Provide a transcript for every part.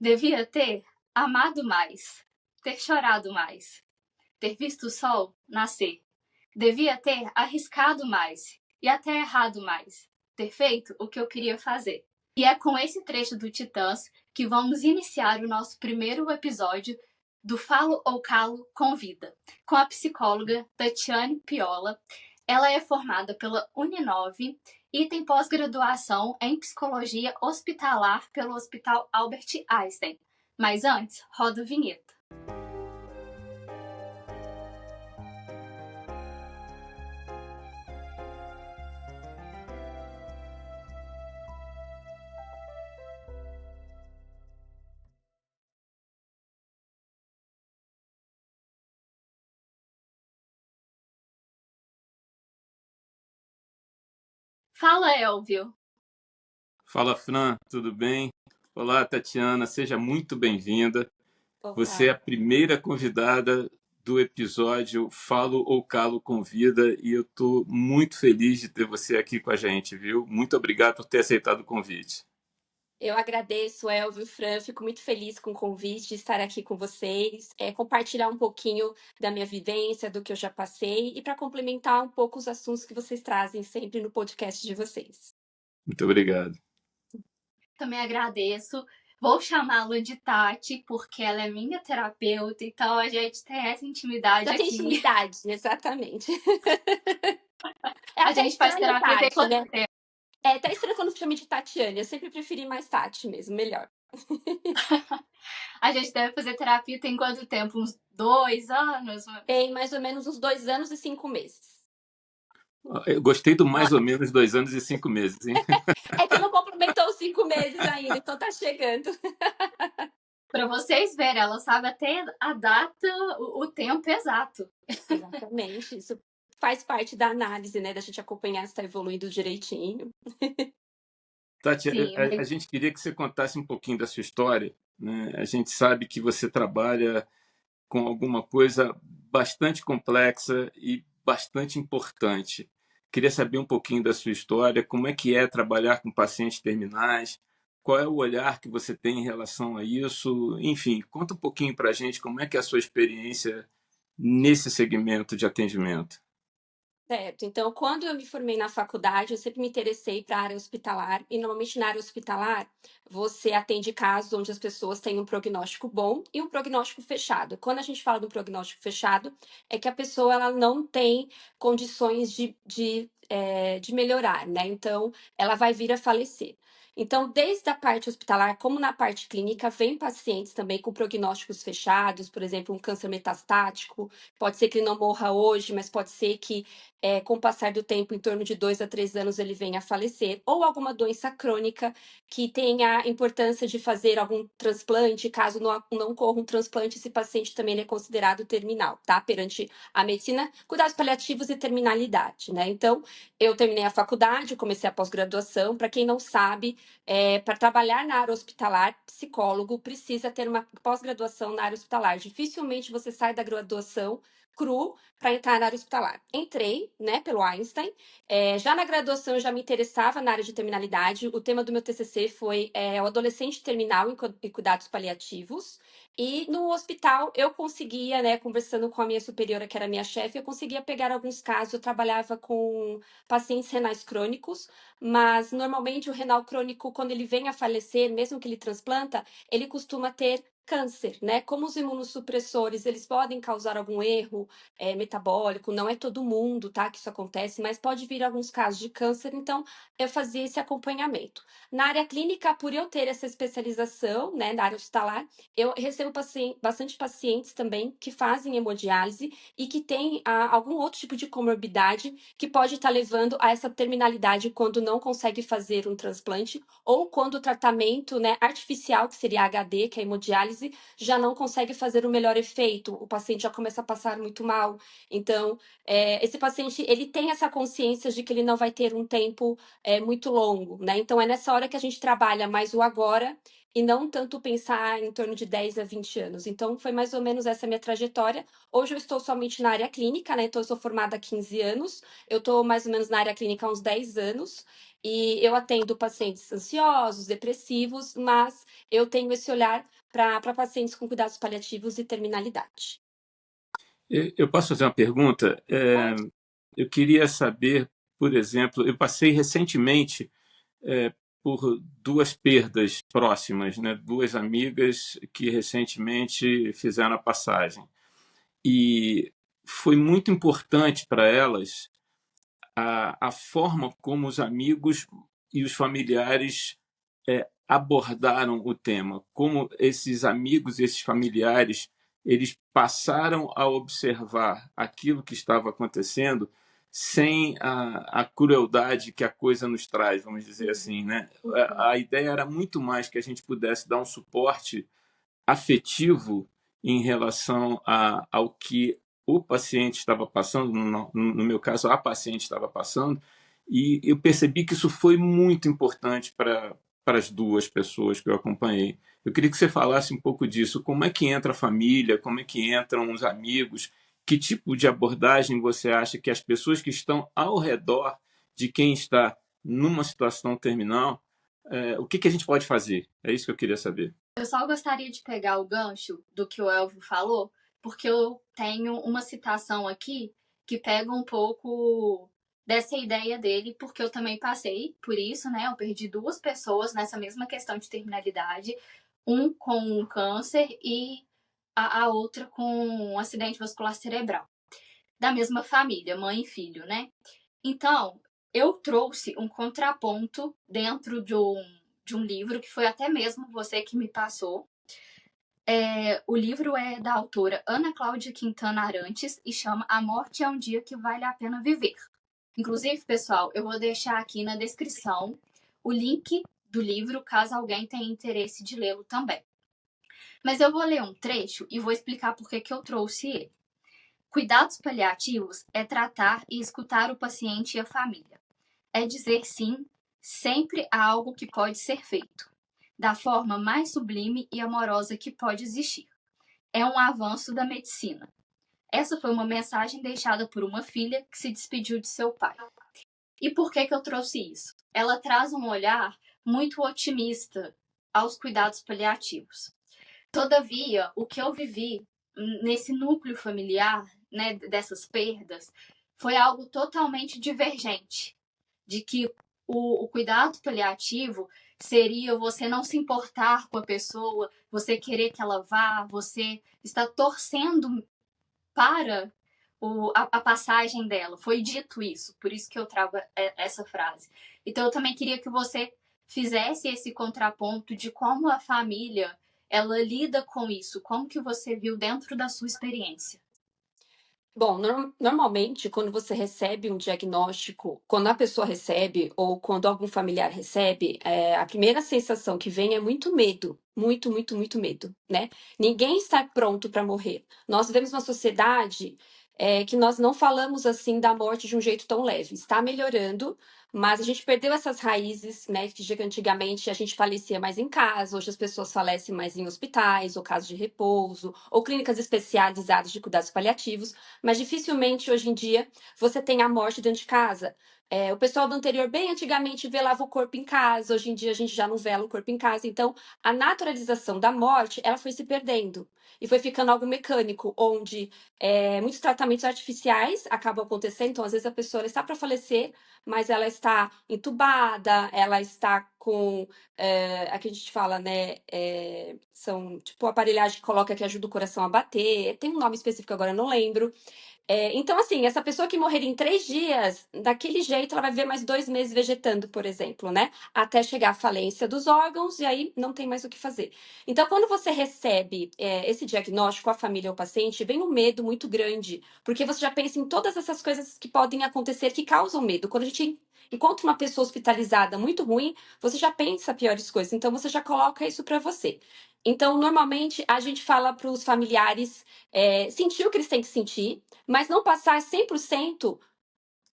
Devia ter amado mais, ter chorado mais, ter visto o sol nascer. Devia ter arriscado mais e até errado mais, ter feito o que eu queria fazer. E é com esse trecho do Titãs que vamos iniciar o nosso primeiro episódio do Falo ou Calo Convida, com a psicóloga Tatiane Piola. Ela é formada pela Uninove e tem pós-graduação em psicologia hospitalar pelo Hospital Albert Einstein. Mas antes, roda a vinheta. Fala, Elvio. Fala, Fran, tudo bem? Olá, Tatiana, seja muito bem-vinda. Você é a Olá. primeira convidada do episódio Falo ou Calo Convida e eu estou muito feliz de ter você aqui com a gente, viu? Muito obrigado por ter aceitado o convite. Eu agradeço, Elvio, Fran, fico muito feliz com o convite de estar aqui com vocês, compartilhar um pouquinho da minha vivência, do que eu já passei e para complementar um pouco os assuntos que vocês trazem sempre no podcast de vocês. Muito obrigado. Também agradeço. Vou chamá-la de Tati, porque ela é minha terapeuta, então a gente tem essa intimidade Já aqui. tem intimidade, exatamente. A gente faz terapia tem quanto tempo? É até estranho quando chama de Tatiane, eu sempre preferi mais Tati mesmo, melhor. A gente deve fazer terapia tem quanto tempo? Uns 2 anos? Tem mais ou menos uns 2 anos e 5 meses. Eu gostei do mais ou menos 2 anos e 5 meses, hein? É que não complementou os 5 meses ainda, então tá chegando. Para vocês verem, ela sabe até a data, o tempo exato. Exatamente, isso faz parte da análise, né? Da gente acompanhar se está evoluindo direitinho. Tati, Sim, a gente queria que você contasse um pouquinho da sua história, né? A gente sabe que você trabalha com alguma coisa bastante complexa e bastante importante. Queria saber um pouquinho da sua história, como é que é trabalhar com pacientes terminais, qual é o olhar que você tem em relação a isso, enfim, conta um pouquinho para a gente como é que é a sua experiência nesse segmento de atendimento. Certo. Então, quando eu me formei na faculdade, eu sempre me interessei para a área hospitalar. E normalmente na área hospitalar, você atende casos onde as pessoas têm um prognóstico bom e um prognóstico fechado. Quando a gente fala do prognóstico fechado, é que a pessoa ela não tem condições de melhorar, né? Então, ela vai vir a falecer. Então, desde a parte hospitalar, como na parte clínica, vem pacientes também com prognósticos fechados, por exemplo, um câncer metastático. Pode ser que ele não morra hoje, mas pode ser que com o passar do tempo, em torno de 2 a 3 anos, ele venha a falecer, ou alguma doença crônica que tenha a importância de fazer algum transplante, caso não ocorra um transplante, esse paciente também ele é considerado terminal, tá? Perante a medicina, cuidados paliativos e terminalidade, né? Então, eu terminei a faculdade, comecei a pós-graduação. Para quem não sabe, para trabalhar na área hospitalar, psicólogo precisa ter uma pós-graduação na área hospitalar. Dificilmente você sai da graduação cru para entrar na área hospitalar. Entrei, né, pelo Einstein. Já na graduação eu já me interessava na área de terminalidade. O tema do meu TCC foi o adolescente terminal em cuidados paliativos. E no hospital eu conseguia, né, conversando com a minha superiora, que era minha chefe, eu conseguia pegar alguns casos. Eu trabalhava com pacientes renais crônicos, mas normalmente o renal crônico, quando ele vem a falecer, mesmo que ele transplanta, ele costuma ter câncer, né? Como os imunossupressores, eles podem causar algum erro metabólico, não é todo mundo, tá, que isso acontece, mas pode vir alguns casos de câncer, então eu fazia esse acompanhamento. Na área clínica, por eu ter essa especialização, né, na área hospitalar, eu recebo bastante pacientes também que fazem hemodiálise e que têm algum outro tipo de comorbidade que pode estar levando a essa terminalidade quando não consegue fazer um transplante ou quando o tratamento, né, artificial, que seria a HD, que é a hemodiálise, já não consegue fazer o melhor efeito, o paciente já começa a passar muito mal. Então, esse paciente, ele tem essa consciência de que ele não vai ter um tempo muito longo, né? Então, é nessa hora que a gente trabalha mais o agora e não tanto pensar em torno de 10 a 20 anos. Então, foi mais ou menos essa minha trajetória. Hoje eu estou somente na área clínica, né? Então, eu sou formada há 15 anos, eu estou mais ou menos na área clínica há uns 10 anos, e eu atendo pacientes ansiosos, depressivos, mas eu tenho esse olhar para pacientes com cuidados paliativos e terminalidade. Eu posso fazer uma pergunta? Pode. Eu queria saber, por exemplo, eu passei recentemente por duas perdas próximas, né? Duas amigas que recentemente fizeram a passagem. E foi muito importante para elas a forma como os amigos e os familiares abordaram o tema, como esses amigos e esses familiares eles passaram a observar aquilo que estava acontecendo sem a crueldade que a coisa nos traz, vamos dizer assim, né? A ideia era muito mais que a gente pudesse dar um suporte afetivo em relação ao que o paciente estava passando, no meu caso, a paciente estava passando, e eu percebi que isso foi muito importante para as duas pessoas que eu acompanhei. Eu queria que você falasse um pouco disso. Como é que entra a família? Como é que entram os amigos? Que tipo de abordagem você acha que as pessoas que estão ao redor de quem está numa situação terminal, o que a gente pode fazer? É isso que eu queria saber. Eu só gostaria de pegar o gancho do que o Elvio falou, porque eu tenho uma citação aqui que pega um pouco dessa ideia dele, porque eu também passei por isso, né? Eu perdi duas pessoas nessa mesma questão de terminalidade, um com um câncer e a outra com um acidente vascular cerebral, da mesma família, mãe e filho, né? Então, eu trouxe um contraponto dentro de um livro que foi até mesmo você que me passou. O livro é da autora Ana Cláudia Quintana Arantes e chama A Morte é um Dia que Vale a Pena Viver. Inclusive, pessoal, eu vou deixar aqui na descrição o link do livro, caso alguém tenha interesse de lê-lo também. Mas eu vou ler um trecho e vou explicar por que eu trouxe ele. Cuidados paliativos é tratar e escutar o paciente e a família. É dizer sim sempre a algo que pode ser feito, da forma mais sublime e amorosa que pode existir. É um avanço da medicina. Essa foi uma mensagem deixada por uma filha que se despediu de seu pai. E por que eu trouxe isso? Ela traz um olhar muito otimista aos cuidados paliativos. Todavia, o que eu vivi nesse núcleo familiar, né, dessas perdas, foi algo totalmente divergente, de que o cuidado paliativo seria você não se importar com a pessoa, você querer que ela vá, você está torcendo para a passagem dela. Foi dito isso, por isso que eu trago essa frase. Então, eu também queria que você fizesse esse contraponto de como a família ela lida com isso, como que você viu dentro da sua experiência. Bom, normalmente, quando você recebe um diagnóstico, quando a pessoa recebe ou quando algum familiar recebe, a primeira sensação que vem é muito medo, muito, muito, muito medo, né? Ninguém está pronto para morrer. Nós vivemos uma sociedade que nós não falamos assim da morte de um jeito tão leve. Está melhorando, mas a gente perdeu essas raízes, né? Que antigamente a gente falecia mais em casa, hoje as pessoas falecem mais em hospitais, ou casos de repouso, ou clínicas especializadas de cuidados paliativos. Mas dificilmente hoje em dia você tem a morte dentro de casa. O pessoal do anterior, bem antigamente, velava o corpo em casa. Hoje em dia a gente já não vela o corpo em casa. Então, a naturalização da morte, ela foi se perdendo. E foi ficando algo mecânico, onde muitos tratamentos artificiais acabam acontecendo. Então, às vezes a pessoa está para falecer, mas ela está entubada, ela está com aqui a gente fala, né? São tipo aparelhagem que coloca que ajuda o coração a bater. Tem um nome específico agora, eu não lembro. Então, assim, essa pessoa que morrer em 3 dias, daquele jeito, ela vai viver mais 2 meses vegetando, por exemplo, né? Até chegar à falência dos órgãos e aí não tem mais o que fazer. Então, quando você recebe esse diagnóstico, a família ou o paciente, vem um medo muito grande, porque você já pensa em todas essas coisas que podem acontecer que causam medo. Quando a gente encontra uma pessoa hospitalizada muito ruim, você já pensa piores coisas, então você já coloca isso para você. Então, normalmente, a gente fala para os familiares sentir o que eles têm que sentir, mas não passar 100%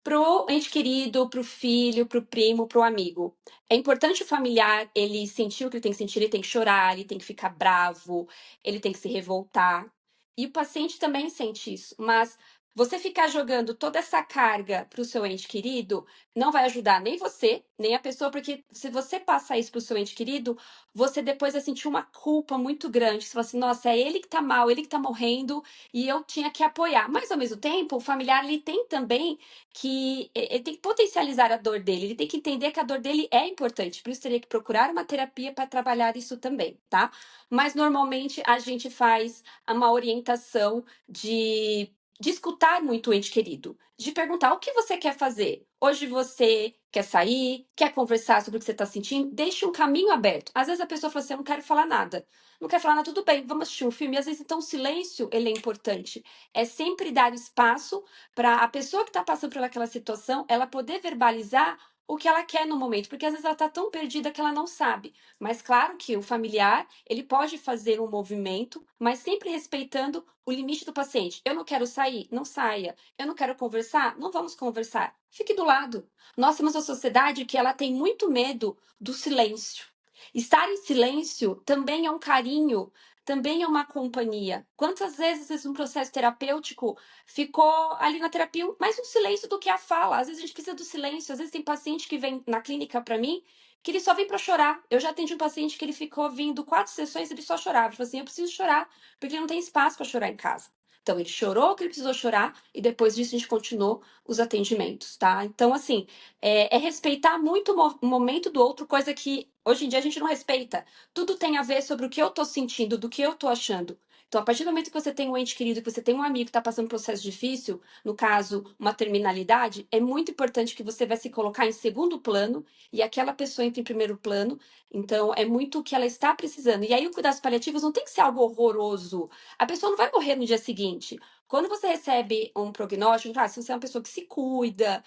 Pro ente querido, pro filho, pro primo, pro amigo. É importante o familiar, ele sentir o que ele tem que sentir, ele tem que chorar, ele tem que ficar bravo, ele tem que se revoltar. E o paciente também sente isso, mas você ficar jogando toda essa carga pro seu ente querido não vai ajudar nem você, nem a pessoa, porque se você passar isso pro seu ente querido, você depois vai sentir uma culpa muito grande. Você fala assim, nossa, é ele que tá mal, ele que tá morrendo, e eu tinha que apoiar. Mas ao mesmo tempo, o familiar ele tem também que ele tem que potencializar a dor dele, ele tem que entender que a dor dele é importante, por isso teria que procurar uma terapia para trabalhar isso também, tá? Mas normalmente a gente faz uma orientação de escutar muito o ente querido, de perguntar o que você quer fazer. Hoje você quer sair, quer conversar sobre o que você está sentindo, deixe um caminho aberto. Às vezes a pessoa fala assim, eu não quero falar nada. Não quer falar nada, tudo bem, vamos assistir um filme. E às vezes, então, o silêncio, ele é importante. É sempre dar espaço para a pessoa que está passando por aquela situação, ela poder verbalizar o que ela quer no momento, porque às vezes ela está tão perdida que ela não sabe. Mas claro que o familiar, ele pode fazer um movimento, mas sempre respeitando o limite do paciente. Eu não quero sair, não saia. Eu não quero conversar, não vamos conversar. Fique do lado. Nós temos uma sociedade que ela tem muito medo do silêncio. Estar em silêncio também é um carinho, também é uma companhia. Quantas vezes um processo terapêutico ficou ali na terapia mais um silêncio do que a fala? Às vezes a gente precisa do silêncio. Às vezes tem paciente que vem na clínica para mim que ele só vem para chorar. Eu já atendi um paciente que ele ficou vindo 4 sessões e ele só chorava. Ele falou assim: eu preciso chorar porque ele não tem espaço para chorar em casa. Então ele chorou o que ele precisou chorar e depois disso a gente continuou os atendimentos, tá? Então assim, é respeitar muito o momento do outro, coisa que hoje em dia a gente não respeita. Tudo tem a ver sobre o que eu tô sentindo, do que eu tô achando. Então, a partir do momento que você tem um ente querido, que você tem um amigo que está passando um processo difícil, no caso, uma terminalidade, é muito importante que você vai se colocar em segundo plano e aquela pessoa entra em primeiro plano. Então, é muito o que ela está precisando. E aí, o cuidados paliativos não tem que ser algo horroroso. A pessoa não vai morrer no dia seguinte. Quando você recebe um prognóstico, se você é uma pessoa que se cuida,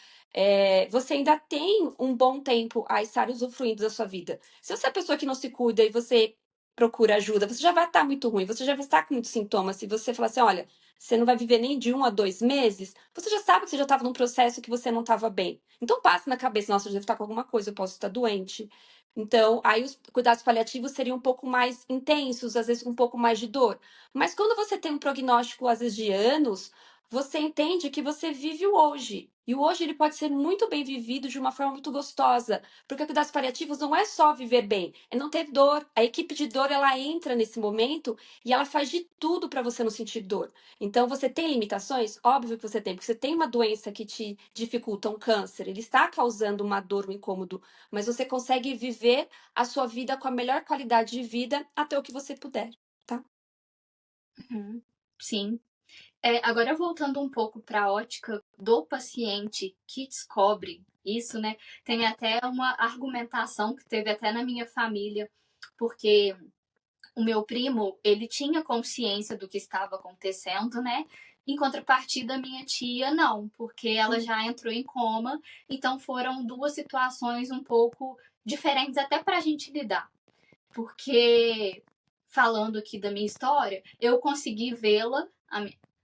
você ainda tem um bom tempo a estar usufruindo da sua vida. Se você é uma pessoa que não se cuida e você procura ajuda, você já vai estar muito ruim, você já vai estar com muitos sintomas. Se você falar assim, olha, você não vai viver nem de 1 a 2 meses, você já sabe que você já estava num processo que você não estava bem. Então passa na cabeça, nossa, eu devo estar com alguma coisa, eu posso estar doente. Então, aí os cuidados paliativos seriam um pouco mais intensos, às vezes com um pouco mais de dor. Mas quando você tem um prognóstico, às vezes, de anos, você entende que você vive o hoje. E o hoje ele pode ser muito bem vivido de uma forma muito gostosa. Porque cuidados paliativos não é só viver bem, é não ter dor. A equipe de dor, ela entra nesse momento e ela faz de tudo para você não sentir dor. Então, você tem limitações? Óbvio que você tem, porque você tem uma doença que te dificulta, um câncer, ele está causando uma dor, um incômodo, mas você consegue viver a sua vida com a melhor qualidade de vida até o que você puder, tá? Uhum. Sim. Agora, voltando um pouco para a ótica do paciente que descobre isso, né? Tem até uma argumentação que teve até na minha família, porque o meu primo, ele tinha consciência do que estava acontecendo, né? Em contrapartida, minha tia não, porque ela já entrou em coma, então foram duas situações um pouco diferentes até para a gente lidar. Porque, falando aqui da minha história, eu consegui vê-la,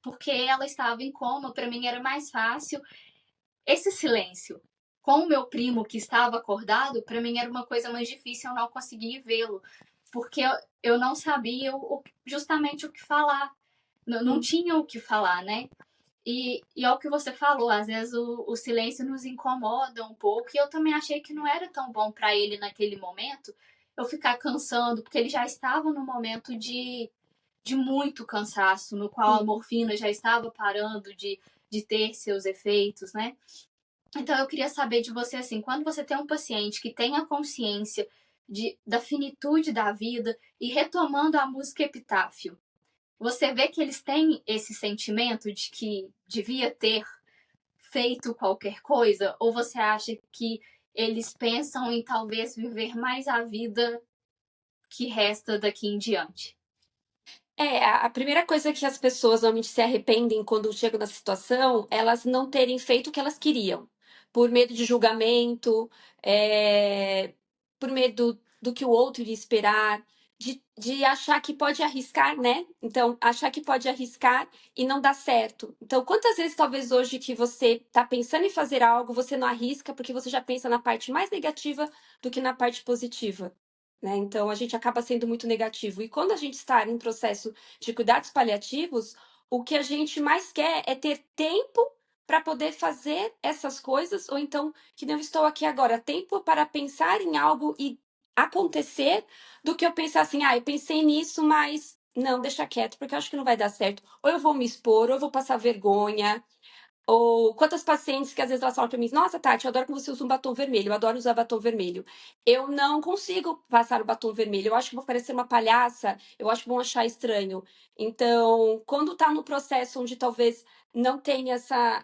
porque ela estava em coma, para mim era mais fácil. Esse silêncio com o meu primo que estava acordado, para mim era uma coisa mais difícil, eu não conseguia vê-lo, porque eu não sabia justamente o que falar, não tinha o que falar, né? E é o que você falou, às vezes o silêncio nos incomoda um pouco, e eu também achei que não era tão bom para ele naquele momento eu ficar cansando, porque ele já estava no momento de muito cansaço, no qual a morfina já estava parando de ter seus efeitos, né? Então eu queria saber de você assim, quando você tem um paciente que tem a consciência da finitude da vida e retomando a música Epitáfio, você vê que eles têm esse sentimento de que devia ter feito qualquer coisa? Ou você acha que eles pensam em talvez viver mais a vida que resta daqui em diante? A primeira coisa que as pessoas normalmente se arrependem quando chegam na situação, elas não terem feito o que elas queriam, por medo de julgamento, por medo do que o outro iria esperar. de achar que pode arriscar, né? Então, achar que pode arriscar e não dar certo. Então, quantas vezes talvez hoje que você está pensando em fazer algo, você não arrisca porque você já pensa na parte mais negativa do que na parte positiva, né? Então, a gente acaba sendo muito negativo. E quando a gente está em um processo de cuidados paliativos, o que a gente mais quer é ter tempo para poder fazer essas coisas, ou então, que não estou aqui agora, tempo para pensar em algo e acontecer, do que eu pensar assim, eu pensei nisso, mas não, deixa quieto, porque eu acho que não vai dar certo. Ou eu vou me expor, ou eu vou passar vergonha. Ou quantas pacientes que às vezes elas falam pra mim, nossa, Tati, eu adoro que você usa um batom vermelho, eu adoro usar batom vermelho. Eu não consigo passar o batom vermelho, eu acho que vou parecer uma palhaça, eu acho que vão achar estranho. Então, quando tá no processo onde talvez não tenha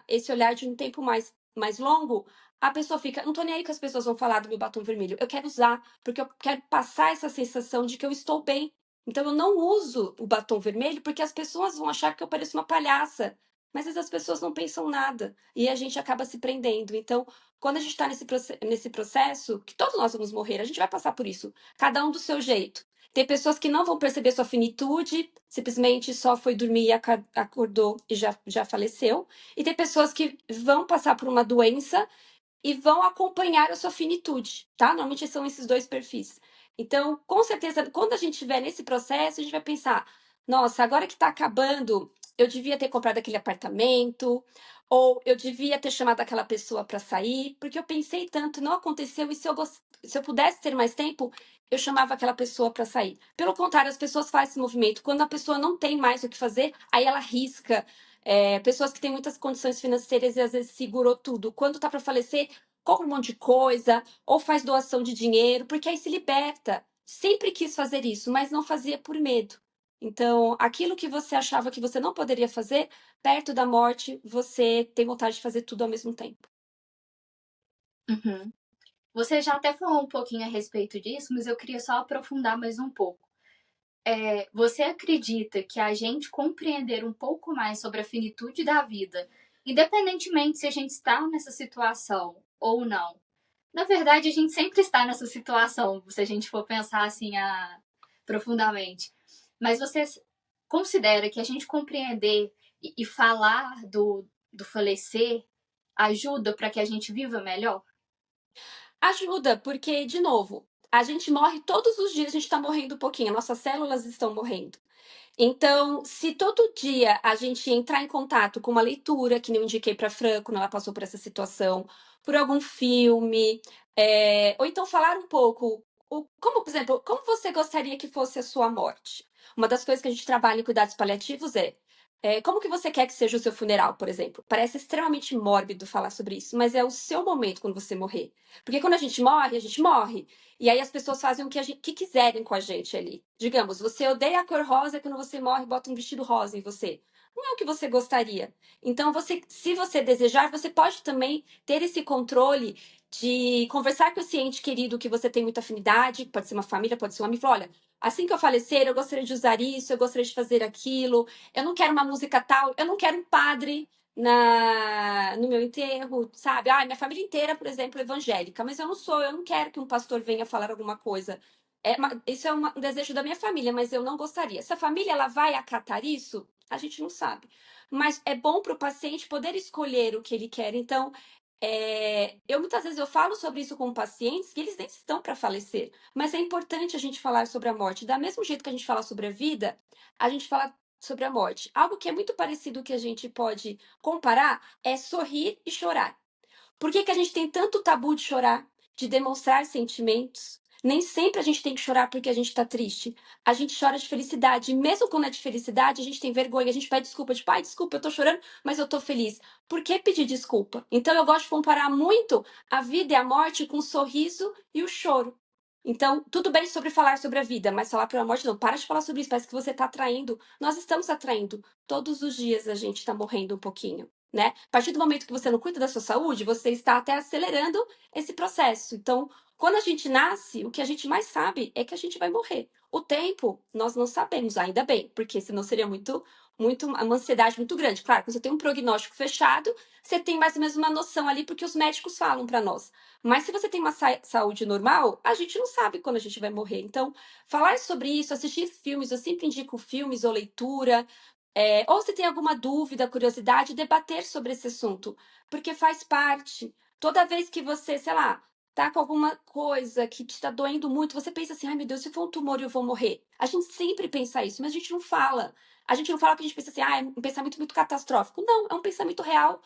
esse olhar de um tempo mais longo, a pessoa fica, não tô nem aí que as pessoas vão falar do meu batom vermelho, eu quero usar, porque eu quero passar essa sensação de que eu estou bem. Então, eu não uso o batom vermelho porque as pessoas vão achar que eu pareço uma palhaça. Mas essas pessoas não pensam nada e a gente acaba se prendendo. Então, quando a gente está nesse processo, que todos nós vamos morrer, a gente vai passar por isso, cada um do seu jeito. Tem pessoas que não vão perceber sua finitude, simplesmente só foi dormir e acordou e já faleceu. E tem pessoas que vão passar por uma doença e vão acompanhar a sua finitude, tá? Normalmente são esses dois perfis. Então, com certeza, quando a gente estiver nesse processo, a gente vai pensar: nossa, agora que está acabando, eu devia ter comprado aquele apartamento, ou eu devia ter chamado aquela pessoa para sair, porque eu pensei tanto, não aconteceu, e se eu pudesse ter mais tempo, eu chamava aquela pessoa para sair. Pelo contrário, as pessoas fazem esse movimento. Quando a pessoa não tem mais o que fazer, aí ela risca. Pessoas que têm muitas condições financeiras e às vezes segurou tudo. Quando tá para falecer, compra um monte de coisa, ou faz doação de dinheiro, porque aí se liberta. Sempre quis fazer isso, mas não fazia por medo. Então, aquilo que você achava que você não poderia fazer, perto da morte, você tem vontade de fazer tudo ao mesmo tempo. Uhum. Você já até falou um pouquinho a respeito disso, mas eu queria só aprofundar mais um pouco. Você acredita que a gente compreender um pouco mais sobre a finitude da vida, independentemente se a gente está nessa situação ou não? Na verdade, a gente sempre está nessa situação, se a gente for pensar assim profundamente. Mas você considera que a gente compreender e falar do falecer ajuda para que a gente viva melhor? Ajuda, porque, de novo, a gente morre todos os dias, a gente está morrendo um pouquinho, nossas células estão morrendo. Então, se todo dia a gente entrar em contato com uma leitura, que nem eu indiquei para a Fran quando ela passou por essa situação, por algum filme, ou então falar um pouco, como, por exemplo, como você gostaria que fosse a sua morte? Uma das coisas que a gente trabalha em cuidados paliativos como que você quer que seja o seu funeral, por exemplo? Parece extremamente mórbido falar sobre isso, mas é o seu momento quando você morrer. Porque quando a gente morre. E aí as pessoas fazem o que quiserem com a gente ali. Digamos, você odeia a cor rosa, e quando você morre, bota um vestido rosa em você. Não é o que você gostaria. Então, se você desejar, você pode também ter esse controle de conversar com esse ente querido que você tem muita afinidade, pode ser uma família, pode ser um amigo, falar, olha, assim que eu falecer, eu gostaria de usar isso, eu gostaria de fazer aquilo, eu não quero uma música tal, eu não quero um padre no meu enterro, sabe? Minha família inteira, por exemplo, é evangélica, mas eu não quero que um pastor venha falar alguma coisa. Isso é um desejo da minha família, mas eu não gostaria. Se a família ela vai acatar isso, a gente não sabe. Mas é bom para o paciente poder escolher o que ele quer. Então, muitas vezes eu falo sobre isso com pacientes que eles nem estão para falecer, mas é importante a gente falar sobre a morte. Da mesmo jeito que a gente fala sobre a vida, a gente fala sobre a morte. Algo que é muito parecido que a gente pode comparar é sorrir e chorar. Por que que a gente tem tanto tabu de chorar, de demonstrar sentimentos? Nem sempre a gente tem que chorar porque a gente está triste. A gente chora de felicidade. E mesmo quando é de felicidade, a gente tem vergonha. A gente pede desculpa, de pai, desculpa, eu tô chorando, mas eu tô feliz. Por que pedir desculpa? Então eu gosto de comparar muito a vida e a morte com o sorriso e o choro. Então, tudo bem sobre falar sobre a vida, mas falar para a morte não. Para de falar sobre isso, parece que você está atraindo. Nós estamos atraindo. Todos os dias a gente está morrendo um pouquinho. né? A partir do momento que você não cuida da sua saúde, você está até acelerando esse processo. Então, quando a gente nasce, o que a gente mais sabe é que a gente vai morrer. O tempo, nós não sabemos, ainda bem, porque senão seria uma ansiedade muito grande. Claro, quando você tem um prognóstico fechado, você tem mais ou menos uma noção ali, porque os médicos falam para nós. Mas se você tem uma saúde normal, a gente não sabe quando a gente vai morrer. Então, falar sobre isso, assistir filmes, eu sempre indico filmes ou leitura, ou se tem alguma dúvida, curiosidade, debater sobre esse assunto, porque faz parte. Toda vez que você, sei lá, tá com alguma coisa que te tá doendo muito, você pensa assim, ai meu Deus, se for um tumor eu vou morrer. A gente sempre pensa isso, mas a gente não fala. A gente não fala porque a gente pensa assim, ah, é um pensamento muito catastrófico. Não, é um pensamento real.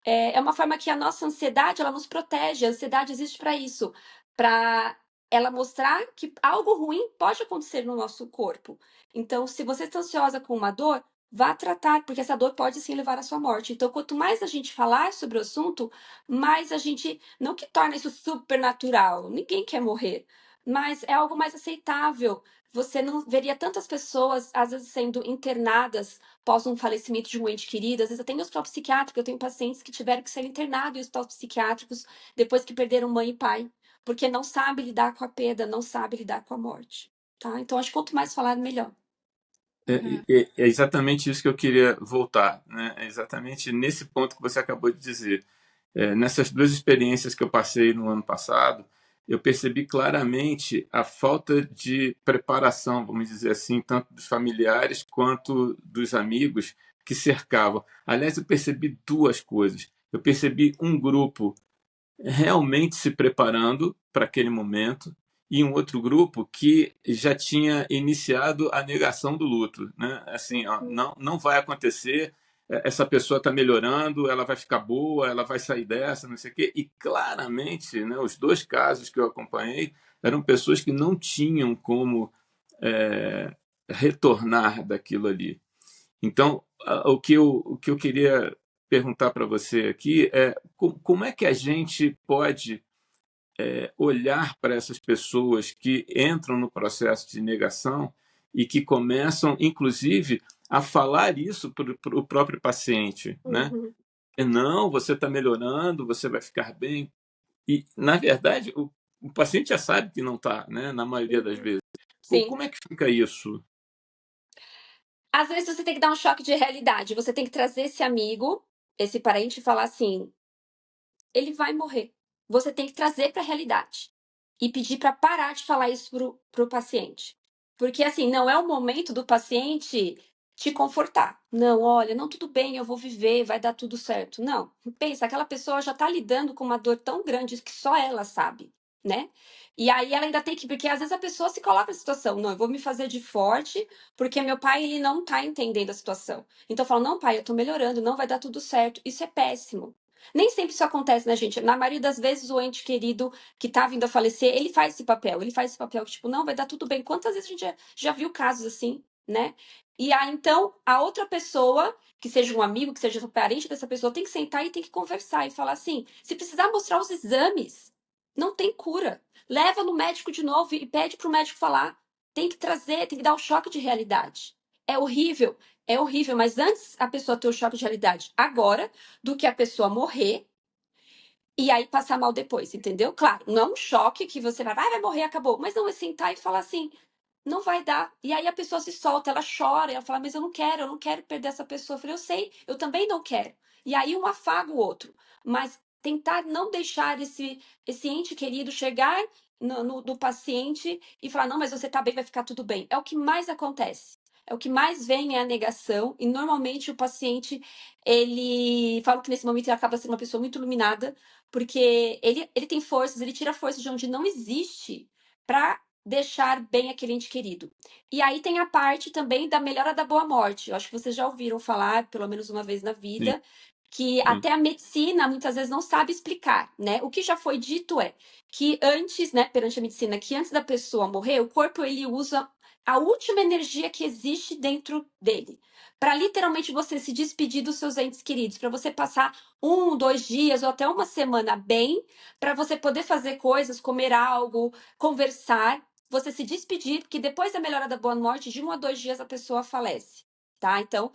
É uma forma que a nossa ansiedade, ela nos protege. A ansiedade existe para isso, para ela mostrar que algo ruim pode acontecer no nosso corpo. Então, se você está ansiosa com uma dor, vá tratar, porque essa dor pode sim levar à sua morte. Então, quanto mais a gente falar sobre o assunto, mais a gente. Não que torna isso super natural, ninguém quer morrer, mas é algo mais aceitável. Você não veria tantas pessoas, às vezes, sendo internadas após um falecimento de um ente querido. Às vezes, até em hospital psiquiátrico, eu tenho pacientes que tiveram que ser internados em hospitais psiquiátricos depois que perderam mãe e pai, porque não sabe lidar com a perda, não sabe lidar com a morte. Tá? Então, acho que quanto mais falar, melhor. Uhum. É exatamente isso que eu queria voltar, né? É exatamente nesse ponto que você acabou de dizer. Nessas duas experiências que eu passei no ano passado, eu percebi claramente a falta de preparação, vamos dizer assim, tanto dos familiares quanto dos amigos que cercavam. Aliás, eu percebi duas coisas. Eu percebi um grupo realmente se preparando para aquele momento e um outro grupo que já tinha iniciado a negação do luto, né? Assim, ó, não vai acontecer, essa pessoa está melhorando, ela vai ficar boa, ela vai sair dessa, não sei o quê. E claramente, né, os dois casos que eu acompanhei eram pessoas que não tinham como retornar daquilo ali. Então, o que eu queria perguntar para você aqui é como é que a gente pode olhar para essas pessoas que entram no processo de negação e que começam, inclusive, a falar isso para o próprio paciente, né? Uhum. Não, você está melhorando, você vai ficar bem. E, na verdade, o paciente já sabe que não está, né? Na maioria das vezes. Sim. Como é que fica isso? Às vezes você tem que dar um choque de realidade. Você tem que trazer esse amigo, esse parente e falar assim: ele vai morrer. Você tem que trazer para a realidade e pedir para parar de falar isso pro paciente. Porque assim, não é o momento do paciente te confortar. Não, olha, não, tudo bem, eu vou viver, vai dar tudo certo. Não, pensa, aquela pessoa já está lidando com uma dor tão grande que só ela sabe, né? E aí ela ainda tem que, porque às vezes a pessoa se coloca na situação, não, eu vou me fazer de forte, porque meu pai ele não está entendendo a situação. Então eu falo, não, pai, eu estou melhorando, não vai dar tudo certo. Isso é péssimo. Nem sempre isso acontece, né, gente? Na maioria das vezes, o ente querido que tá vindo a falecer, ele faz esse papel. Ele faz esse papel que, tipo, não, vai dar tudo bem. Quantas vezes a gente já viu casos assim, né? E aí, então, a outra pessoa, que seja um amigo, que seja um parente dessa pessoa, tem que sentar e tem que conversar e falar assim: se precisar mostrar os exames, não tem cura. Leva no médico de novo e pede pro médico falar. Tem que trazer, tem que dar um choque de realidade. É horrível, mas antes a pessoa ter o choque de realidade agora do que a pessoa morrer e aí passar mal depois, entendeu? Claro, não é um choque que você vai morrer, acabou. Mas não é sentar e falar assim, não vai dar. E aí a pessoa se solta, ela chora, ela fala, mas eu não quero perder essa pessoa. Eu falei, eu sei, eu também não quero. E aí um afaga o outro. Mas tentar não deixar esse ente querido chegar no paciente e falar, não, mas você tá bem, vai ficar tudo bem. É o que mais acontece. É o que mais vem é a negação, e normalmente o paciente, ele fala que nesse momento ele acaba sendo uma pessoa muito iluminada, porque ele tem forças, ele tira forças de onde não existe para deixar bem aquele ente querido. E aí tem a parte também da melhora da boa morte. Eu acho que vocês já ouviram falar, pelo menos uma vez na Sim, vida, que sim. até a medicina muitas vezes não sabe explicar, né? O que já foi dito é que antes, né, perante a medicina, que antes da pessoa morrer, o corpo ele usa a última energia que existe dentro dele, para literalmente você se despedir dos seus entes queridos, para você passar 1, 2 dias ou até uma semana bem, para você poder fazer coisas, comer algo, conversar, você se despedir, porque depois da melhora da boa morte, de 1 a 2 dias a pessoa falece. tá? Então,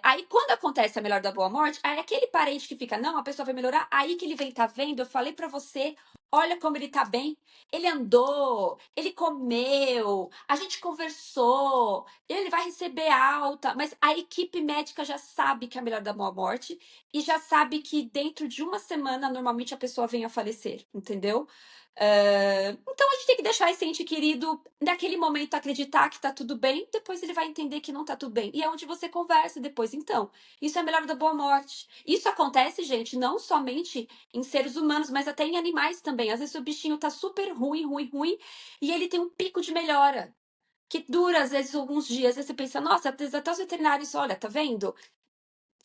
aí quando acontece a melhora da boa morte, aí aquele parente que fica, não, a pessoa vai melhorar, aí que ele vem, tá vendo? Eu falei pra você, olha como ele tá bem. Ele andou, ele comeu, a gente conversou, ele vai receber alta, mas a equipe médica já sabe que é a melhora da boa morte e já sabe que dentro de uma semana, normalmente, a pessoa vem a falecer, entendeu? Então a gente tem que deixar esse ente querido naquele momento acreditar que tá tudo bem, depois ele vai entender que não tá tudo bem. E é onde você conversa depois. Então, isso é a melhora da boa morte. Isso acontece, gente, não somente em seres humanos, mas até em animais também. Às vezes o bichinho tá super ruim, ruim, ruim, e ele tem um pico de melhora. Que dura, às vezes, alguns dias. Aí você pensa, nossa, às vezes até os veterinários, olha, tá vendo?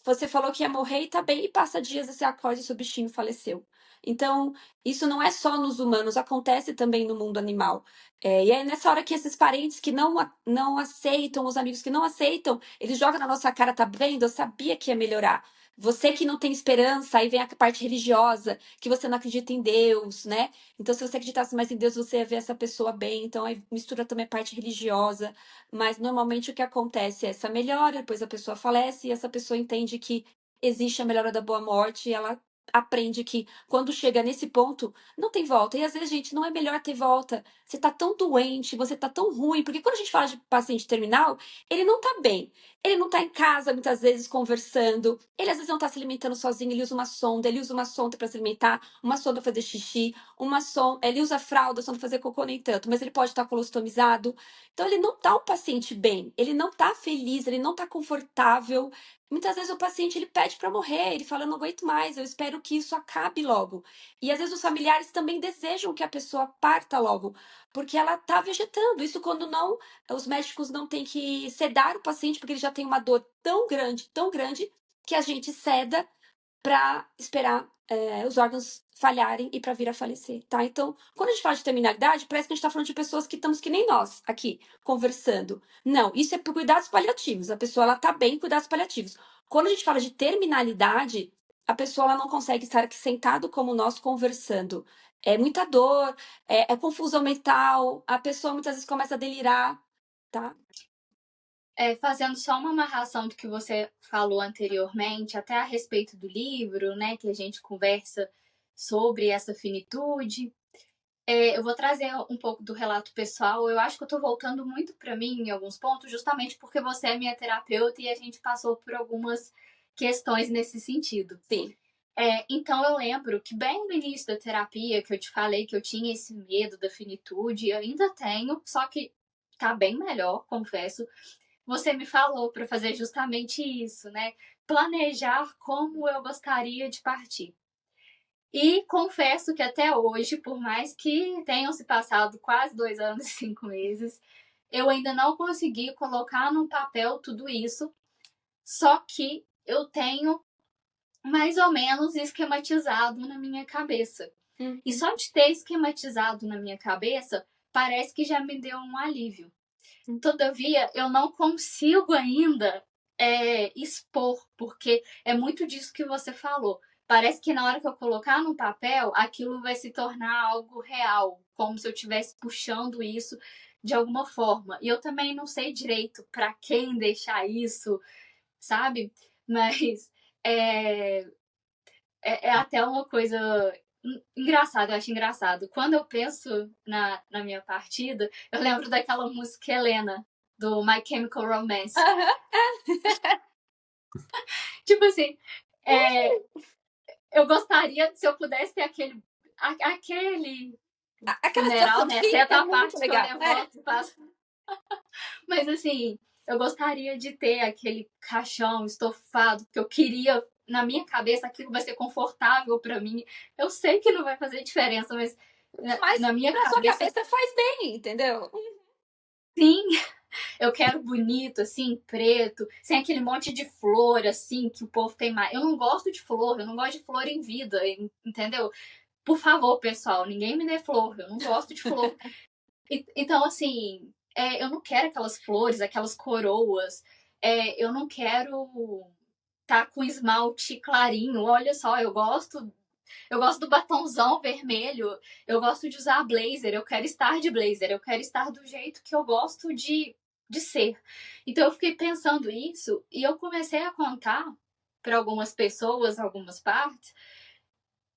Você falou que ia morrer e tá bem, e passa dias e você acorda e seu bichinho faleceu. Então, isso não é só nos humanos, acontece também no mundo animal. E é nessa hora que esses parentes que não aceitam, os amigos que não aceitam, eles jogam na nossa cara, tá vendo? Eu sabia que ia melhorar. Você que não tem esperança, aí vem a parte religiosa, que você não acredita em Deus, né? Então, se você acreditasse mais em Deus, você ia ver essa pessoa bem. Então, aí mistura também a parte religiosa. Mas normalmente o que acontece é essa melhora, depois a pessoa falece e essa pessoa entende que existe a melhora da boa morte e ela aprende que quando chega nesse ponto, não tem volta. E às vezes, gente, não é melhor ter volta. Você tá tão doente, você tá tão ruim, porque quando a gente fala de paciente terminal, ele não tá bem. Ele não tá em casa muitas vezes conversando, ele às vezes não tá se alimentando sozinho, ele usa uma sonda, para se alimentar, uma sonda pra fazer xixi, uma sonda, ele usa fralda, sonda pra fazer cocô nem tanto, mas ele pode estar colostomizado. Então, ele não tá o paciente bem, ele não tá feliz, ele não tá confortável. Muitas vezes o paciente ele pede para morrer, ele fala, eu não aguento mais, eu espero que isso acabe logo. E às vezes os familiares também desejam que a pessoa parta logo, porque ela tá vegetando. Isso quando não, os médicos não têm que sedar o paciente, porque ele já tem uma dor tão grande, que a gente ceda para esperar os órgãos falharem e para vir a falecer, tá? Então, quando a gente fala de terminalidade, parece que a gente está falando de pessoas que estamos que nem nós aqui, conversando. Não, isso é por cuidados paliativos. A pessoa, ela tá bem em cuidados paliativos. Quando a gente fala de terminalidade, a pessoa, ela não consegue estar aqui sentado como nós conversando. É muita dor, é confusão mental, a pessoa muitas vezes começa a delirar, tá? Fazendo só uma amarração do que você falou anteriormente, até a respeito do livro, né, que a gente conversa sobre essa finitude. Eu vou trazer um pouco do relato pessoal. Eu acho que eu tô voltando muito para mim em alguns pontos, justamente porque você é minha terapeuta e a gente passou por algumas questões nesse sentido. Sim. Então eu lembro que bem no início da terapia, que eu te falei que eu tinha esse medo da finitude, eu ainda tenho, só que tá bem melhor, confesso. Você me falou para fazer justamente isso, né? Planejar como eu gostaria de partir. E confesso que até hoje, por mais que tenham se passado quase 2 anos e 5 meses, eu ainda não consegui colocar no papel tudo isso. Só que eu tenho mais ou menos esquematizado na minha cabeça. E só de ter esquematizado na minha cabeça, parece que já me deu um alívio. Todavia, eu não consigo ainda expor, porque é muito disso que você falou. Parece que na hora que eu colocar no papel, aquilo vai se tornar algo real, como se eu estivesse puxando isso de alguma forma. E eu também não sei direito para quem deixar isso, sabe? Mas é até uma coisa engraçada, eu acho engraçado. Quando eu penso na minha partida, eu lembro daquela música Helena, do My Chemical Romance. Tipo assim, eu gostaria, se eu pudesse ter aquele Aquela funeral, situação né? sim, Exceto é a muito parte que eu legal. levanto e faço. Mas assim, eu gostaria de ter aquele caixão estofado, porque eu queria, na minha cabeça, aquilo vai ser confortável pra mim. Eu sei que não vai fazer diferença, mas Mas na minha na sua cabeça, cabeça faz bem, entendeu? sim. Eu quero bonito, assim, preto, sem aquele monte de flor, assim, que o povo tem mais. Eu não gosto de flor, eu não gosto de flor em vida, entendeu? Por favor, pessoal, ninguém me dê flor, eu não gosto de flor. Então, assim, eu não quero aquelas flores, aquelas coroas, eu não quero tá com esmalte clarinho. Olha só, eu gosto do batonzão vermelho, eu gosto de usar blazer, eu quero estar de blazer, eu quero estar do jeito que eu gosto de de ser. Então eu fiquei pensando isso e eu comecei a contar para algumas pessoas, algumas partes,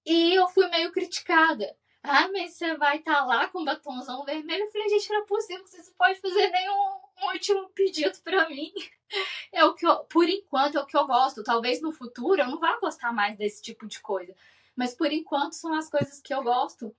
e eu fui meio criticada. Ah, mas você vai estar lá com batonzão vermelho? Eu falei, gente, não é possível que você não pode fazer nenhum último pedido para mim. É o que eu, por enquanto, é o que eu gosto. Talvez no futuro eu não vá gostar mais desse tipo de coisa. Mas por enquanto são as coisas que eu gosto.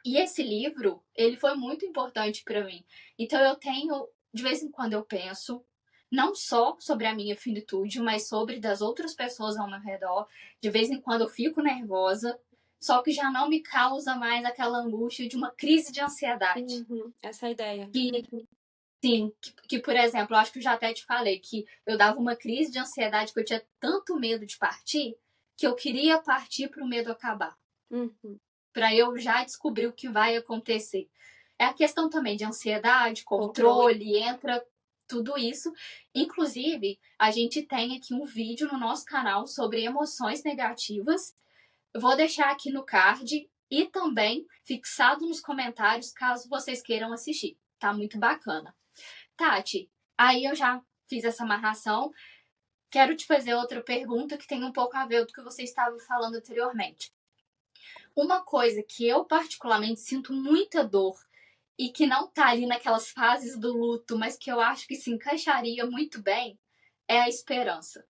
E esse livro, ele foi muito importante para mim. Então eu tenho, de vez em quando eu penso, não só sobre a minha finitude, mas sobre das outras pessoas ao meu redor. De vez em quando eu fico nervosa, só que já não me causa mais aquela angústia de uma crise de ansiedade. Essa é a ideia. Que, sim, que, por exemplo, eu acho que eu já até te falei que eu dava uma crise de ansiedade que eu tinha tanto medo de partir, que eu queria partir para o medo acabar. Para eu já descobrir o que vai acontecer. É a questão também de ansiedade, controle, entra tudo isso. Inclusive, a gente tem aqui um vídeo no nosso canal sobre emoções negativas. Eu vou deixar aqui no card e também fixado nos comentários, caso vocês queiram assistir. Tá muito bacana. Tati, aí eu já fiz essa amarração. Quero te fazer outra pergunta que tem um pouco a ver com o que você estava falando anteriormente. Uma coisa que eu particularmente sinto muita dor e que não tá ali naquelas fases do luto, mas que eu acho que se encaixaria muito bem, é a esperança.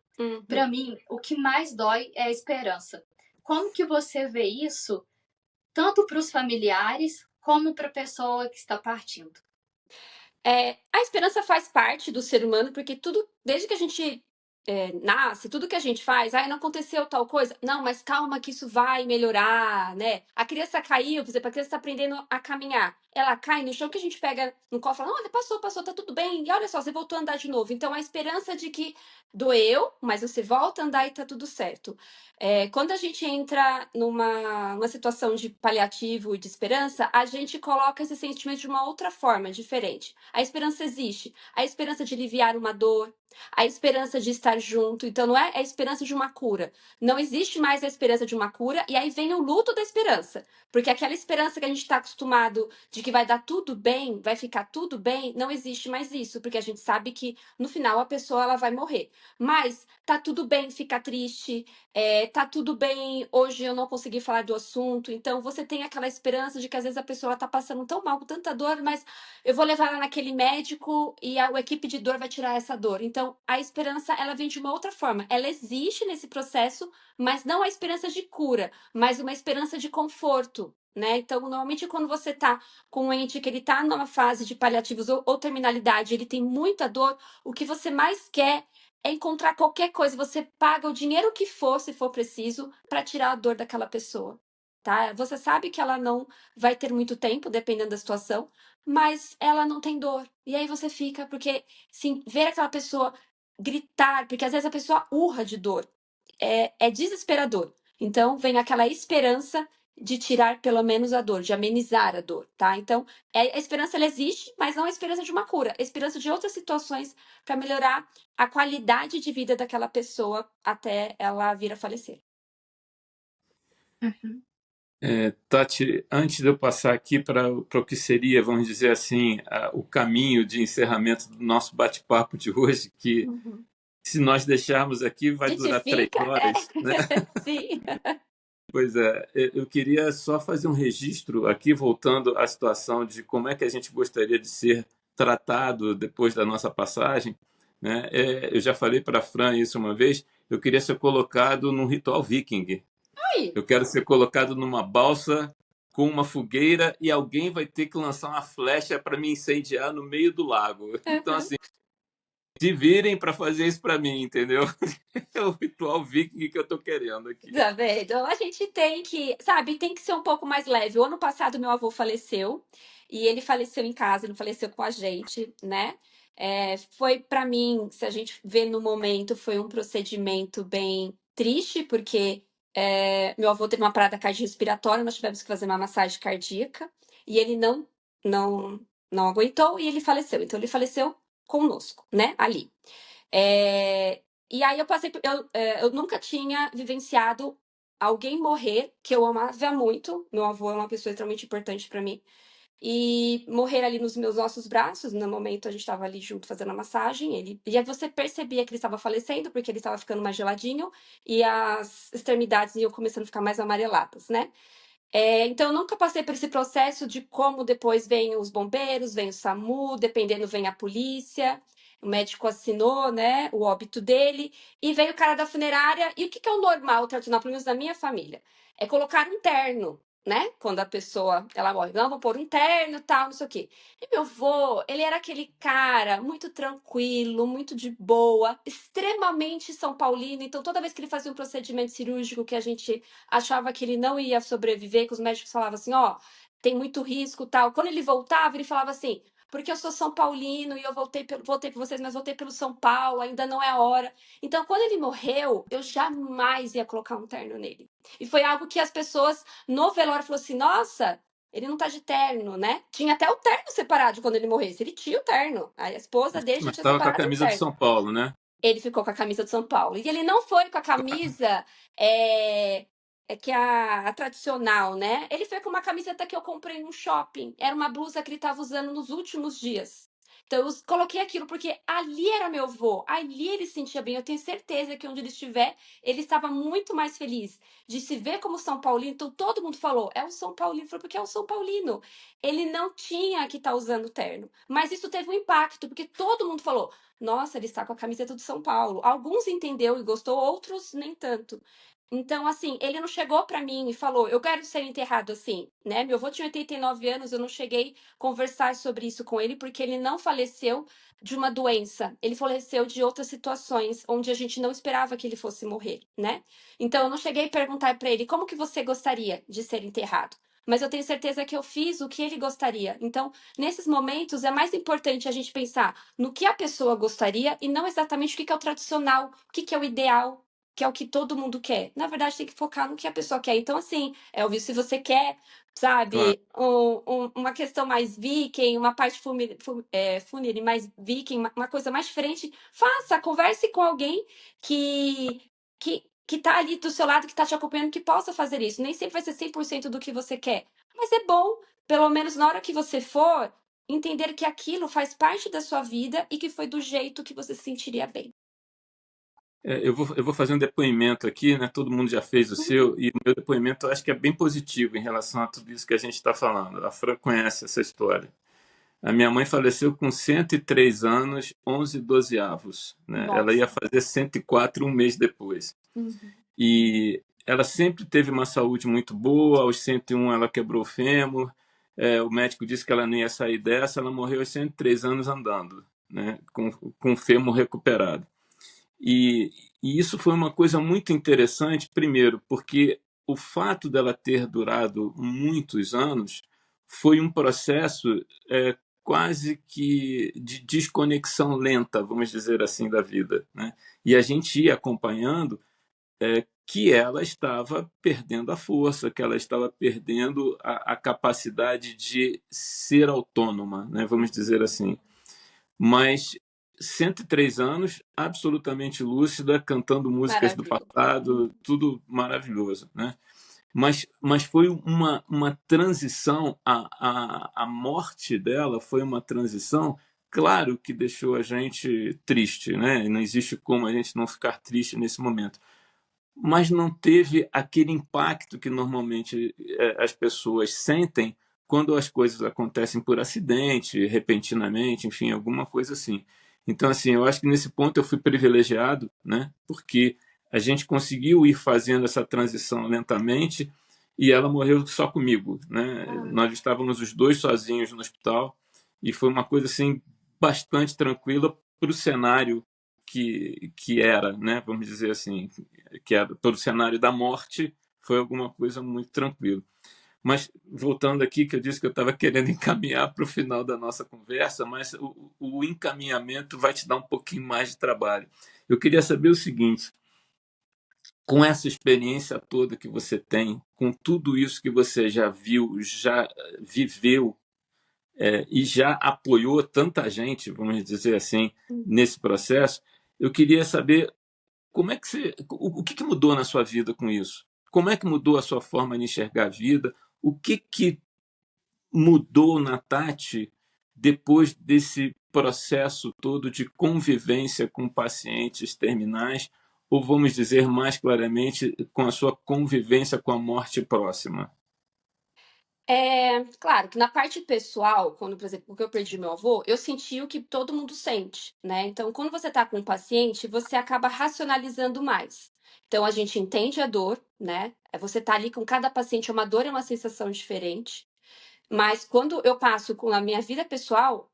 Para mim, o que mais dói é a esperança. Como que você vê isso, tanto para os familiares como para a pessoa que está partindo? A esperança faz parte do ser humano, porque tudo, desde que a gente nasce, tudo que a gente faz, não aconteceu tal coisa, não, mas calma que isso vai melhorar, né? A criança caiu, por exemplo, a criança está aprendendo a caminhar, ela cai no chão, que a gente pega no colo e fala, olha, passou, tá tudo bem, e olha só, você voltou a andar de novo. Então, a esperança de que doeu, mas você volta a andar e tá tudo certo. Quando a gente entra numa situação de paliativo e de esperança, a gente coloca esse sentimento de uma outra forma, diferente. A esperança existe. A esperança de aliviar uma dor, a esperança de estar junto. Então, não é a esperança de uma cura. Não existe mais a esperança de uma cura, e aí vem o luto da esperança. Porque aquela esperança que a gente está acostumado de que vai dar tudo bem, vai ficar tudo bem, não existe mais isso. Porque a gente sabe que no final a pessoa ela vai morrer. Mas tá tudo bem ficar triste, tá tudo bem, hoje eu não consegui falar do assunto. Então, você tem aquela esperança de que às vezes a pessoa tá passando tão mal, com tanta dor, mas eu vou levar ela naquele médico e a equipe de dor vai tirar essa dor. Então, a esperança, ela vem de uma outra forma. Ela existe nesse processo, mas não a esperança de cura, mas uma esperança de conforto, né? Então, normalmente, quando você tá com um ente que ele tá numa fase de paliativos ou terminalidade, ele tem muita dor, o que você mais quer é encontrar qualquer coisa. Você paga o dinheiro que for, se for preciso, para tirar a dor daquela pessoa, tá? Você sabe que ela não vai ter muito tempo, dependendo da situação, mas ela não tem dor. E aí você fica, porque sim, ver aquela pessoa gritar, porque às vezes a pessoa urra de dor, é desesperador. Então vem aquela esperança de tirar pelo menos a dor, de amenizar a dor, tá? Então, a esperança ela existe, mas não a esperança de uma cura, a esperança de outras situações para melhorar a qualidade de vida daquela pessoa até ela vir a falecer. Tati, antes de eu passar aqui para o que seria, vamos dizer assim, o caminho de encerramento do nosso bate-papo de hoje, que se nós deixarmos aqui vai durar 3 horas, né? Sim. Pois é, eu queria só fazer um registro aqui, voltando à situação de como é que a gente gostaria de ser tratado depois da nossa passagem, né? Eu já falei para a Fran isso uma vez, eu queria ser colocado num ritual viking. Oi. Eu quero ser colocado numa balsa com uma fogueira e alguém vai ter que lançar uma flecha para me incendiar no meio do lago. Então, assim, se virem para fazer isso para mim, entendeu? É o ritual viking que eu tô querendo aqui. Tá vendo? A gente tem que, sabe, tem que ser um pouco mais leve. O ano passado, meu avô faleceu, e ele faleceu em casa, ele não faleceu com a gente, né? Foi para mim, se a gente vê no momento, foi um procedimento bem triste, porque meu avô teve uma parada cardiorrespiratória, nós tivemos que fazer uma massagem cardíaca, e ele não, não aguentou e ele faleceu. Então, ele faleceu conosco, né? Ali. E aí eu passei, eu nunca tinha vivenciado alguém morrer que eu amava muito. Meu avô é uma pessoa extremamente importante para mim. e morrer ali nos nossos braços. No momento a gente estava ali junto fazendo a massagem, e aí você percebia que ele estava falecendo porque ele estava ficando mais geladinho e as extremidades iam começando a ficar mais amareladas, né? Então eu nunca passei por esse processo de como depois vem os bombeiros, vem o SAMU, dependendo vem a polícia, o médico assinou, né, o óbito dele, e veio o cara da funerária. E o que é o normal, o tradicional, pelo menos da minha família? É colocar um terno, né? Quando a pessoa, ela morre, não, vou pôr um terno, tal, não sei o quê. E meu avô, ele era aquele cara muito tranquilo, muito de boa, extremamente São Paulino. Então toda vez que ele fazia um procedimento cirúrgico que a gente achava que ele não ia sobreviver, que os médicos falavam assim, ó, tem muito risco, tal. Quando ele voltava, ele falava assim, porque eu sou São Paulino e eu voltei por vocês, mas voltei pelo São Paulo, ainda não é a hora. Então, quando ele morreu, eu jamais ia colocar um terno nele. E foi algo que as pessoas no velório falaram assim, nossa, ele não tá de terno, né? Tinha até o terno separado quando ele morresse. Ele tinha o terno. A esposa dele já Mas tinha estava com a separado o camisa do terno. São Paulo, né? Ele ficou com a camisa do São Paulo. E ele não foi com a camisa que é a tradicional, né? Ele foi com uma camiseta que eu comprei no shopping. Era uma blusa que ele estava usando nos últimos dias. Então eu coloquei aquilo porque ali era meu avô, ali ele se sentia bem. Eu tenho certeza que onde ele estiver, ele estava muito mais feliz de se ver como São Paulino. Então todo mundo falou, é o São Paulino. Falei, porque é o São Paulino. Ele não tinha que estar usando terno. Mas isso teve um impacto, porque todo mundo falou, nossa, ele está com a camiseta do São Paulo. Alguns entendeu e gostou, outros nem tanto. Então, assim, ele não chegou para mim e falou, eu quero ser enterrado assim, né? Meu avô tinha 89 anos, eu não cheguei a conversar sobre isso com ele, porque ele não faleceu de uma doença, ele faleceu de outras situações onde a gente não esperava que ele fosse morrer, né? Então, eu não cheguei a perguntar para ele, como que você gostaria de ser enterrado? Mas eu tenho certeza que eu fiz o que ele gostaria. Então, nesses momentos, é mais importante a gente pensar no que a pessoa gostaria e não exatamente o que é o tradicional, o que é o ideal, que é o que todo mundo quer. Na verdade, tem que focar no que a pessoa quer. Então, assim, Elvis, se você quer, Claro. sabe, uma questão mais viking, uma parte fúnebre mais viking, uma coisa mais diferente, faça, converse com alguém que, que tá ali do seu lado, que tá te acompanhando, que possa fazer isso. Nem sempre vai ser 100% do que você quer, mas é bom, pelo menos na hora que você for, entender que aquilo faz parte da sua vida e que foi do jeito que você se sentiria bem. Eu vou fazer um depoimento aqui, né? Todo mundo já fez o seu, e o meu depoimento eu acho que é bem positivo em relação a tudo isso que a gente está falando. A Fran conhece essa história. A minha mãe faleceu com 103 anos, 11 dozeavos, né? Ela ia Nossa. fazer 104 um mês depois. Uhum. E ela sempre teve uma saúde muito boa. Aos 101 ela quebrou o fêmur. O médico disse que ela não ia sair dessa. Ela morreu aos 103 anos andando, né? Com o fêmur recuperado. E isso foi uma coisa muito interessante, primeiro, porque o fato dela ter durado muitos anos foi um processo quase que de desconexão lenta, vamos dizer assim, da vida, né? E a gente ia acompanhando que ela estava perdendo a força, que ela estava perdendo a capacidade de ser autônoma, né? Vamos dizer assim. Mas 103 anos, absolutamente lúcida, cantando músicas do Maravilha. passado, tudo maravilhoso, né? Mas foi uma transição, a morte dela foi uma transição, claro que deixou a gente triste, né? Não existe como a gente não ficar triste nesse momento, mas não teve aquele impacto que normalmente as pessoas sentem quando as coisas acontecem por acidente, repentinamente, enfim, alguma coisa assim. Então, assim, eu acho que nesse ponto eu fui privilegiado, né? Porque a gente conseguiu ir fazendo essa transição lentamente e ela morreu só comigo, né? Ah, Nós estávamos os dois sozinhos no hospital e foi uma coisa assim bastante tranquila para o cenário que era, né? Vamos dizer assim, que era todo o cenário da morte, foi alguma coisa muito tranquila. Mas voltando aqui, que eu disse que eu estava querendo encaminhar para o final da nossa conversa, mas o encaminhamento vai te dar um pouquinho mais de trabalho. Eu queria saber o seguinte: com essa experiência toda que você tem, com tudo isso que você já viu, já viveu e já apoiou tanta gente, vamos dizer assim, nesse processo, eu queria saber como é que o que mudou na sua vida com isso? Como é que mudou a sua forma de enxergar a vida? O que mudou na Tati depois desse processo todo de convivência com pacientes terminais, ou vamos dizer mais claramente, com a sua convivência com a morte próxima? Claro que na parte pessoal, quando, por exemplo, porque eu perdi meu avô, eu senti o que todo mundo sente, né? Então, quando você tá com um paciente, você acaba racionalizando mais. Então, a gente entende a dor, né? Você tá ali com cada paciente, uma dor é uma sensação diferente. Mas quando eu passo com a minha vida pessoal,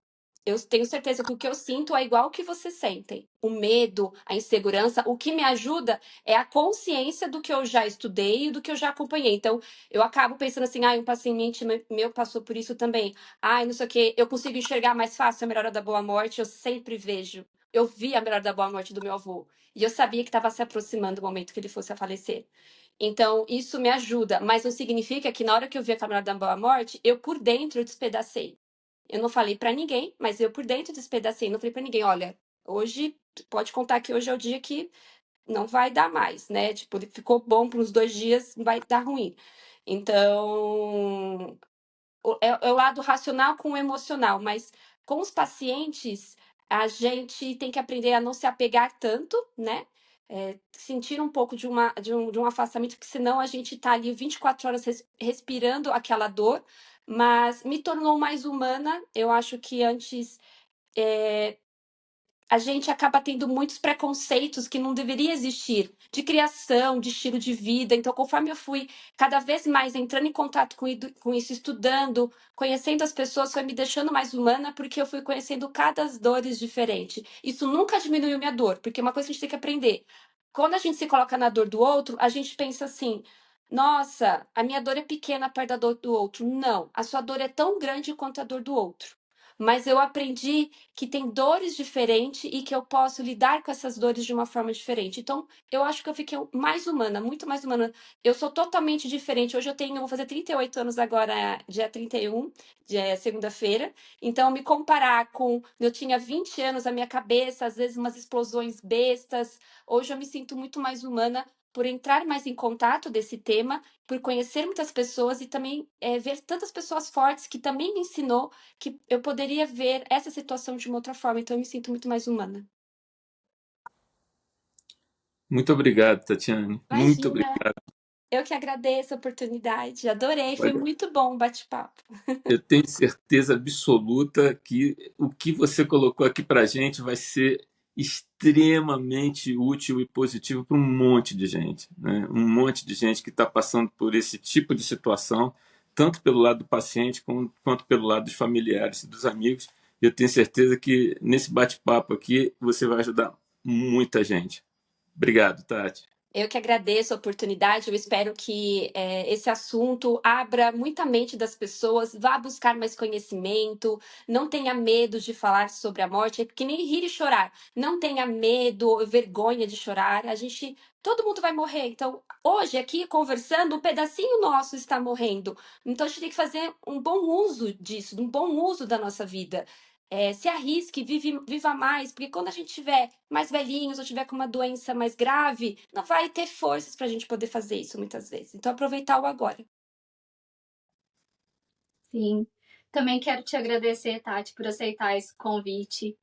eu tenho certeza que o que eu sinto é igual o que vocês sentem. O medo, a insegurança, o que me ajuda é a consciência do que eu já estudei e do que eu já acompanhei. Então, eu acabo pensando assim, um paciente meu passou por isso também. Não sei o quê, eu consigo enxergar mais fácil a melhora da boa morte, eu sempre vejo. Eu vi a melhora da boa morte do meu avô. E eu sabia que estava se aproximando o momento que ele fosse a falecer. Então, isso me ajuda, mas não significa que na hora que eu vi a melhora da boa morte, eu por dentro despedacei. Eu não falei pra ninguém, mas eu por dentro despedacei. Não falei pra ninguém, olha, hoje, pode contar que hoje é o dia que não vai dar mais, né? Tipo, ele ficou bom por uns 2 dias, vai dar ruim. Então, é o lado racional com o emocional, mas com os pacientes, a gente tem que aprender a não se apegar tanto, né? Sentir um pouco de um afastamento, porque senão a gente tá ali 24 horas respirando aquela dor, mas me tornou mais humana. Eu acho que antes a gente acaba tendo muitos preconceitos que não deveria existir, de criação, de estilo de vida. Então, conforme eu fui cada vez mais entrando em contato com isso, estudando, conhecendo as pessoas, foi me deixando mais humana, porque eu fui conhecendo cada dores diferente. Isso nunca diminuiu minha dor, porque é uma coisa que a gente tem que aprender. Quando a gente se coloca na dor do outro, a gente pensa assim: nossa, a minha dor é pequena perto da dor do outro. Não, a sua dor é tão grande quanto a dor do outro. Mas eu aprendi que tem dores diferentes e que eu posso lidar com essas dores de uma forma diferente. Então, eu acho que eu fiquei mais humana, muito mais humana. Eu sou totalmente diferente. Hoje vou fazer 38 anos agora, dia 31, segunda-feira. Então, me comparar com, eu tinha 20 anos, a minha cabeça, às vezes umas explosões bestas. Hoje eu me sinto muito mais humana por entrar mais em contato desse tema, por conhecer muitas pessoas e também ver tantas pessoas fortes que também me ensinou que eu poderia ver essa situação de uma outra forma, então eu me sinto muito mais humana. Muito obrigado, Tatiane. Muito Imagina, obrigado. eu que agradeço a oportunidade, adorei, foi Olha, muito bom o bate-papo. eu tenho certeza absoluta que o que você colocou aqui para a gente vai ser extremamente útil e positivo para um monte de gente, né? Um monte de gente que está passando por esse tipo de situação, tanto pelo lado do paciente quanto pelo lado dos familiares e dos amigos. Eu tenho certeza que nesse bate-papo aqui você vai ajudar muita gente. Obrigado, Tati. Eu que agradeço a oportunidade, eu espero que esse assunto abra muita mente das pessoas, vá buscar mais conhecimento, não tenha medo de falar sobre a morte, é que nem rir e chorar, não tenha medo ou vergonha de chorar, todo mundo vai morrer, então hoje aqui conversando, um pedacinho nosso está morrendo, então a gente tem que fazer um bom uso disso, um bom uso da nossa vida. Se arrisque, viva mais, porque quando a gente tiver mais velhinhos ou tiver com uma doença mais grave, não vai ter forças para a gente poder fazer isso muitas vezes. Então, aproveitar o agora. Sim. Também quero te agradecer, Tati, por aceitar esse convite.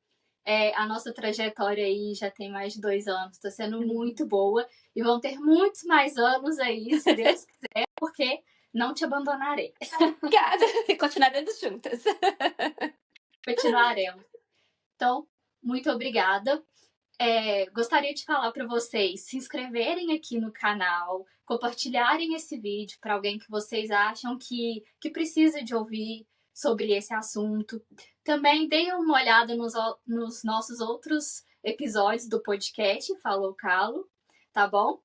A nossa trajetória aí já tem mais de 2 anos, está sendo muito boa e vão ter muitos mais anos aí, se Deus quiser, porque não te abandonarei. Obrigada. Continuaremos juntas. Continuaremos. Então, muito obrigada. Gostaria de falar para vocês se inscreverem aqui no canal, compartilharem esse vídeo para alguém que vocês acham que precisa de ouvir sobre esse assunto. Também deem uma olhada nos nossos outros episódios do podcast Falou Calo, tá bom?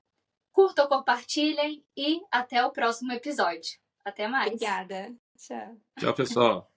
Curtam, compartilhem e até o próximo episódio. Até mais. Obrigada. Tchau. Tchau, pessoal.